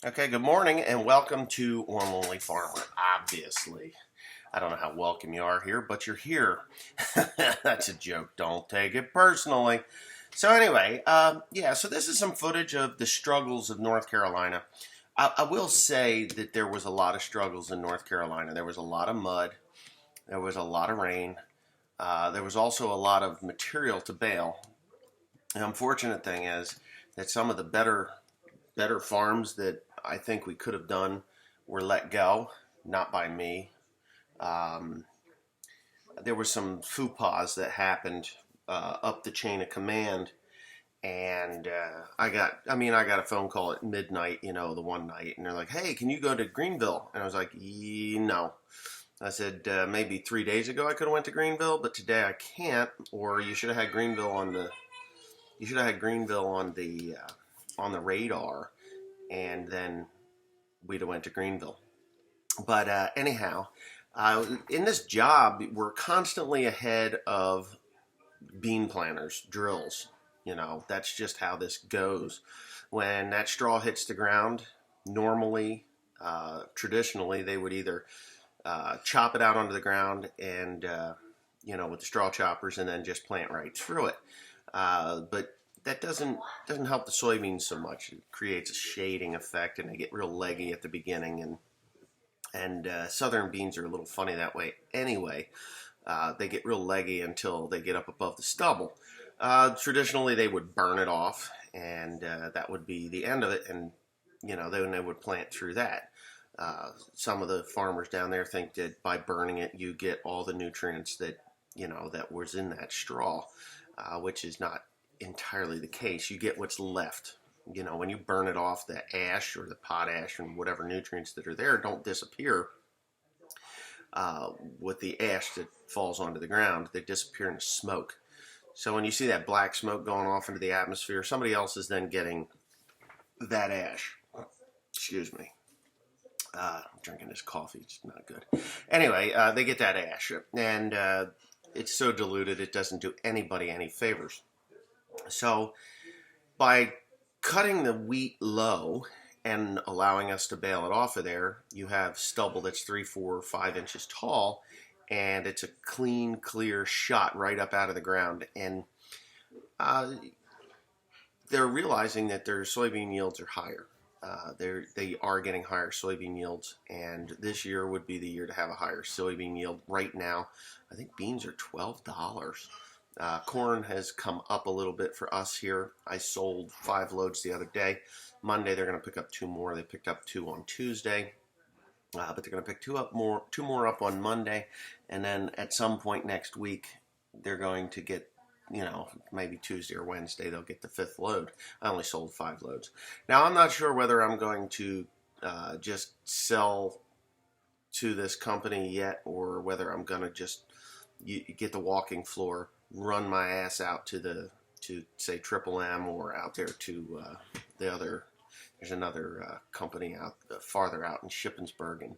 Okay, good morning and welcome to One Lonely Farmer. Obviously, I don't know how welcome you are here, but you're here. That's a joke. Don't take it personally. So anyway, so this is some footage of the struggles of North Carolina. I will say that there was a lot of struggles in North Carolina. There was a lot of mud. There was a lot of rain. There was also a lot of material to bale. The unfortunate thing is that some of the better farms that I think we could have done were let go, not by me. Um, there were some faux pas that happened up the chain of command, and I got a phone call at midnight, the one night, and they're like, "Hey, can you go to Greenville?" And I was like, "No." I said, "Maybe 3 days ago I could have went to Greenville, but today I can't. Or you should have had Greenville on the radar, and then we'd have went to Greenville." But anyhow, in this job, we're constantly ahead of bean planters, drills. That's just how this goes. When that straw hits the ground, normally, traditionally, they would either chop it out onto the ground and, with the straw choppers, and then just plant right through it. But that doesn't help the soybeans so much. It creates a shading effect, and they get real leggy at the beginning. And southern beans are a little funny that way. Anyway, they get real leggy until they get up above the stubble. Traditionally, they would burn it off, and that would be the end of it. And then they would plant through that. Some of the farmers down there think that by burning it, you get all the nutrients that that was in that straw, which is not entirely the case. You get what's left. When you burn it off, the ash or the potash and whatever nutrients that are there don't disappear with the ash that falls onto the ground. They disappear in smoke. So when you see that black smoke going off into the atmosphere, somebody else is then getting that ash. Excuse me. I'm drinking this coffee. It's not good. Anyway, they get that ash, and it's so diluted it doesn't do anybody any favors. So by cutting the wheat low and allowing us to bale it off of there, you have stubble that's 3, 4, 5 inches tall, and it's a clean, clear shot right up out of the ground. And they're realizing that their soybean yields are higher. They are getting higher soybean yields, and this year would be the year to have a higher soybean yield. Right now, I think beans are $12. Corn has come up a little bit for us here. I sold 5 loads the other day. Monday they're going to pick up 2 more. They picked up 2 on Tuesday, but they're going to pick 2 more up on Monday, and then at some point next week they're going to get, maybe Tuesday or Wednesday they'll get the 5th load. I only sold 5 loads. Now I'm not sure whether I'm going to just sell to this company yet, or whether I'm going to just get the walking floor, run my ass out to say Triple M, or out there to there's another company out farther out in Shippensburg, and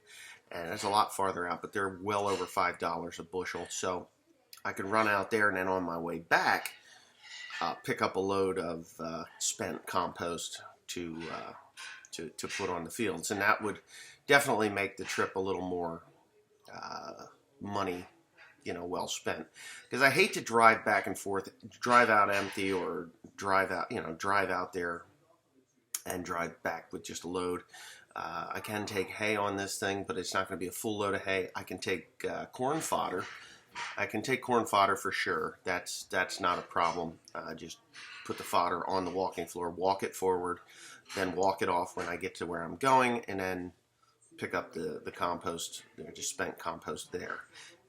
it's a lot farther out, but they're well over $5 a bushel. So I could run out there, and then on my way back, pick up a load of spent compost to put on the fields, and that would definitely make the trip a little more money well spent, because I hate to drive back and forth, drive out empty, or drive out there and drive back with just a load. I can take hay on this thing, but it's not going to be a full load of hay. I can take corn fodder. I can take corn fodder for sure. That's not a problem. Just put the fodder on the walking floor, walk it forward, then walk it off when I get to where I'm going, and then pick up the compost, just spent compost there,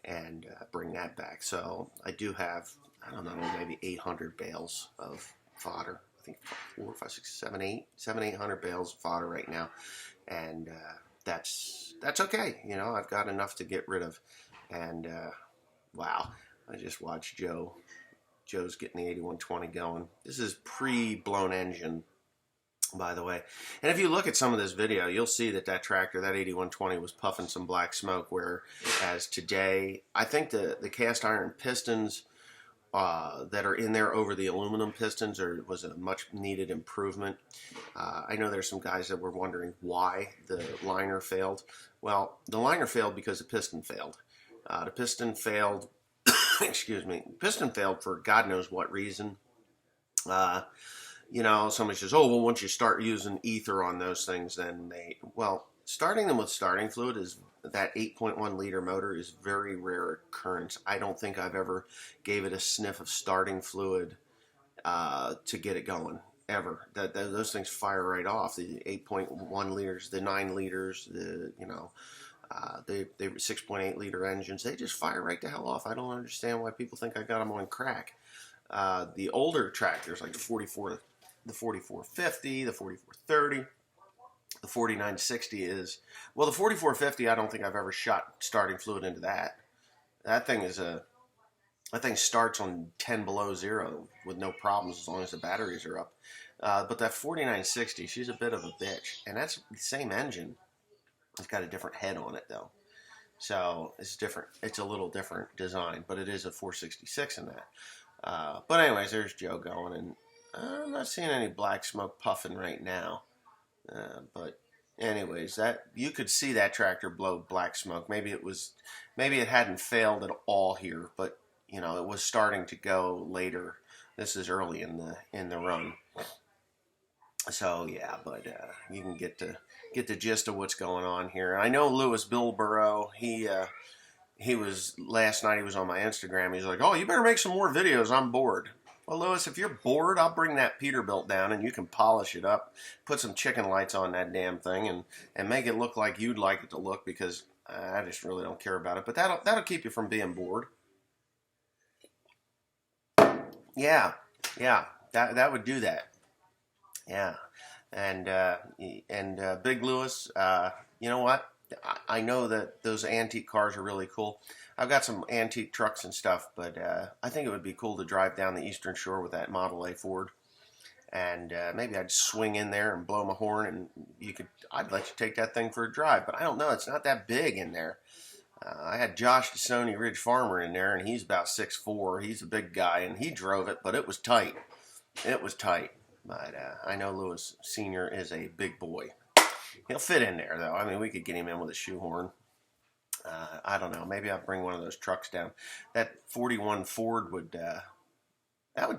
and bring that back. So I do have, I don't know, maybe 800 bales of fodder. I think 4, 5, 6, 7, 800 bales of fodder right now, and that's okay. I've got enough to get rid of. And wow, I just watched Joe. Joe's getting the 8120 going. This is pre-blown engine, by the way. And if you look at some of this video, you'll see that tractor, that 8120, was puffing some black smoke, whereas today, I think the cast iron pistons that are in there over the aluminum pistons was a much needed improvement. I know there's some guys that were wondering why the liner failed. Well, the liner failed because the piston failed. The piston failed, excuse me, piston failed for God knows what reason. You know, somebody says, oh, well, once you start using ether on those things, then starting them with starting fluid is that 8.1 liter motor is very rare occurrence. I don't think I've ever gave it a sniff of starting fluid to get it going ever. Those things fire right off. The 8.1 liters, the 9 liters, the 6.8 liter engines, they just fire right the hell off. I don't understand why people think I got them on crack. The older tractors like the 4450, the 4430, the 4960 is, well, the 4450, I don't think I've ever shot starting fluid into that. That thing starts on 10 below zero with no problems as long as the batteries are up. But that 4960, she's a bit of a bitch, and that's the same engine. It's got a different head on it though, so it's different. It's a little different design, but it is a 466 in that. But anyways, there's Joe going, and I'm not seeing any black smoke puffing right now. But anyways, that you could see that tractor blow black smoke. Maybe it hadn't failed at all here, but you know, it was starting to go later. This is early in the run. So yeah, but you can get the gist of what's going on here. I know Louis Bilborough, he was last night, he was on my Instagram. He's like, oh, you better make some more videos. I'm bored. Well, Louis, if you're bored, I'll bring that Peterbilt down and you can polish it up, put some chicken lights on that damn thing, and make it look like you'd like it to look, because I just really don't care about it. But that'll keep you from being bored. Yeah, that would do that. Yeah, and Big Louis, you know what? I know that those antique cars are really cool. I've got some antique trucks and stuff, but I think it would be cool to drive down the Eastern Shore with that Model A Ford, and maybe I'd swing in there and blow my horn, and I'd let you take that thing for a drive. But I don't know, it's not that big in there. I had Josh the Stony Ridge Farmer in there, and he's about 6'4". He's a big guy, and he drove it, but it was tight. It was tight. But I know Louis Sr. is a big boy. He'll fit in there, though. I mean, we could get him in with a shoehorn. I don't know. Maybe I'll bring one of those trucks down. That 41 Ford would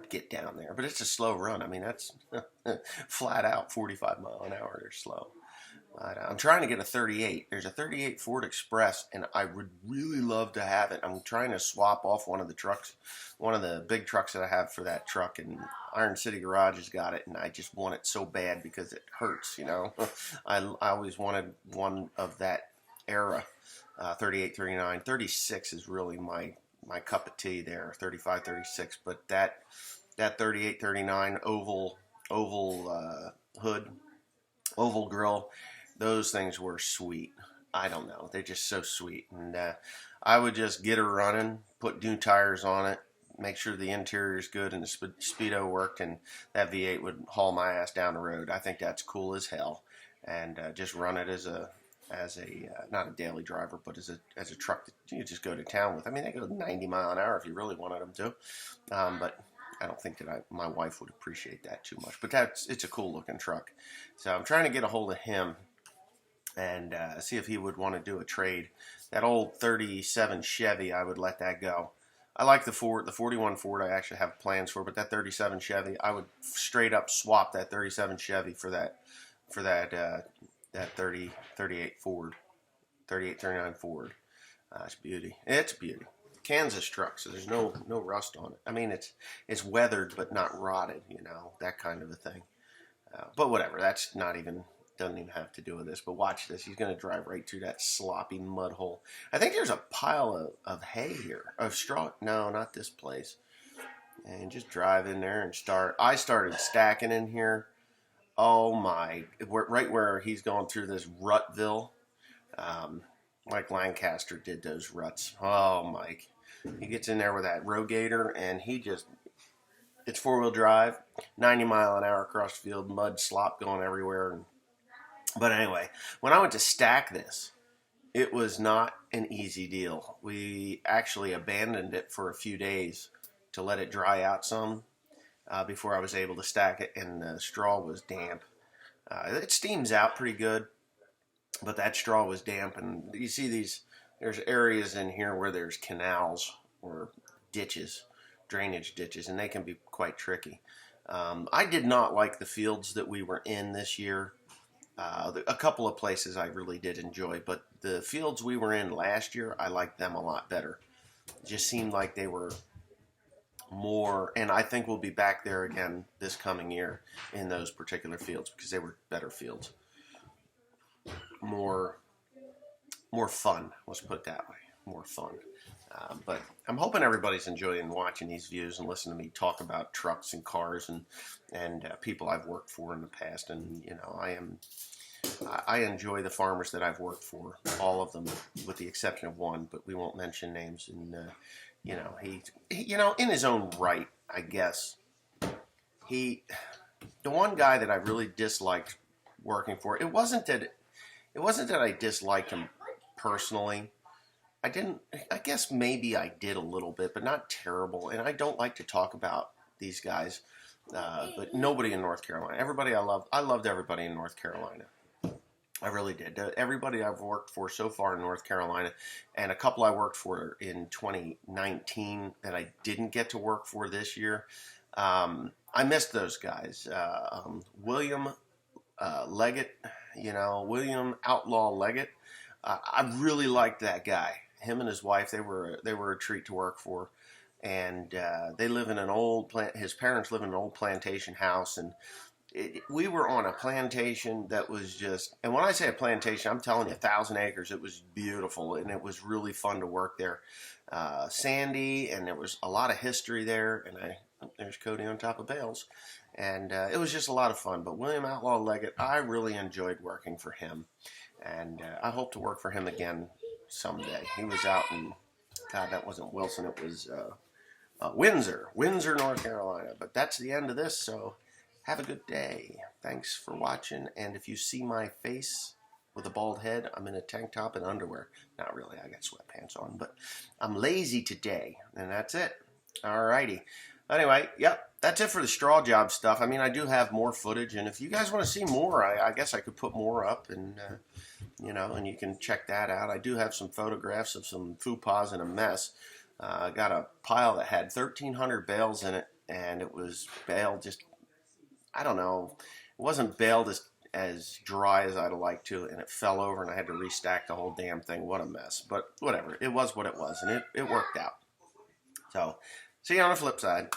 get down there, but it's a slow run. I mean, that's flat out 45 mile an hour. They're slow. But I'm trying to get a 38. There's a 38 Ford Express, and I would really love to have it. I'm trying to swap off one of the trucks, one of the big trucks that I have for that truck, and Iron City Garage has got it, and I just want it so bad because it hurts, you know. I always wanted one of that era, 38, 39. 36 is really my cup of tea there, 35, 36, but that 38, 39 oval hood, oval grill, those things were sweet. I don't know. They're just so sweet. And I would just get her running, put new tires on it, make sure the interior is good and the speedo worked, and that V8 would haul my ass down the road. I think that's cool as hell. And just run it as a not a daily driver, but as a truck that you just go to town with. I mean, they go 90 mile an hour if you really wanted them to. But I don't think that my wife would appreciate that too much. But it's a cool looking truck. So I'm trying to get a hold of him and see if he would want to do a trade. That old 37 Chevy, I would let that go. I like the 41 Ford I actually have plans for, but that 37 Chevy, I would straight up swap that 37 Chevy for that 38 Ford, 38, 39 Ford. It's beauty. It's beauty. Kansas truck, so there's no rust on it. I mean, it's weathered but not rotted, you know, that kind of a thing. But whatever, doesn't even have to do with this. But watch this. He's going to drive right through that sloppy mud hole. I think there's a pile of hay here. Of straw. No, not this place. And just drive in there and start. I started stacking in here. Oh my. Right where he's going through this Rutville. Mike Lancaster did those ruts. Oh, Mike. He gets in there with that Rogator, and it's four-wheel drive, 90 mile an hour across the field, mud, slop going everywhere. But anyway, when I went to stack this, it was not an easy deal. We actually abandoned it for a few days to let it dry out some before I was able to stack it, and the straw was damp. It steams out pretty good, but that straw was damp, and you see there's areas in here where there's canals or ditches, drainage ditches, and they can be quite tricky. I did not like the fields that we were in this year. A couple of places I really did enjoy, but the fields we were in last year, I liked them a lot better. It just seemed like they were more, and I think we'll be back there again this coming year in those particular fields because they were better fields. More fun, let's put it that way. More fun. But I'm hoping everybody's enjoying watching these views and listening to me talk about trucks and cars and people I've worked for in the past. And you know, I enjoy the farmers that I've worked for, all of them, with the exception of one, but we won't mention names. And you know, he you know, in his own right, I guess, the one guy that I really disliked working for, it wasn't that I disliked him personally. I guess maybe I did a little bit, but not terrible. And I don't like to talk about these guys, but nobody in North Carolina. Everybody I loved everybody in North Carolina. I really did. Everybody I've worked for so far in North Carolina, and a couple I worked for in 2019 that I didn't get to work for this year. I missed those guys. William Leggett, you know, William Outlaw Leggett. I really liked that guy. Him and his wife, they were a treat to work for, and they live in an old his parents live in an old plantation house, and we were on a plantation that was just, and when I say a plantation, I'm telling you, 1,000 acres. It was beautiful, and it was really fun to work there. Sandy, and there was a lot of history there, and there's Cody on top of bales, and it was just a lot of fun. But William Outlaw Leggett, I really enjoyed working for him, and I hope to work for him again someday. He was out in, God, that wasn't Wilson, it was Windsor, North Carolina. But that's the end of this, so have a good day. Thanks for watching, and if you see my face with a bald head, I'm in a tank top and underwear. Not really, I got sweatpants on, but I'm lazy today, and that's it. Alrighty. Anyway, yep, that's it for the straw job stuff. I mean, I do have more footage, and if you guys want to see more, I guess I could put more up, and you know, and you can check that out. I do have some photographs of some faux pas and a mess. I got a pile that had 1,300 bales in it, and it was baled just, I don't know, it wasn't baled as dry as I'd have liked to, and it fell over, and I had to restack the whole damn thing. What a mess. But whatever, it was what it was, and it worked out. So, see you on the flip side.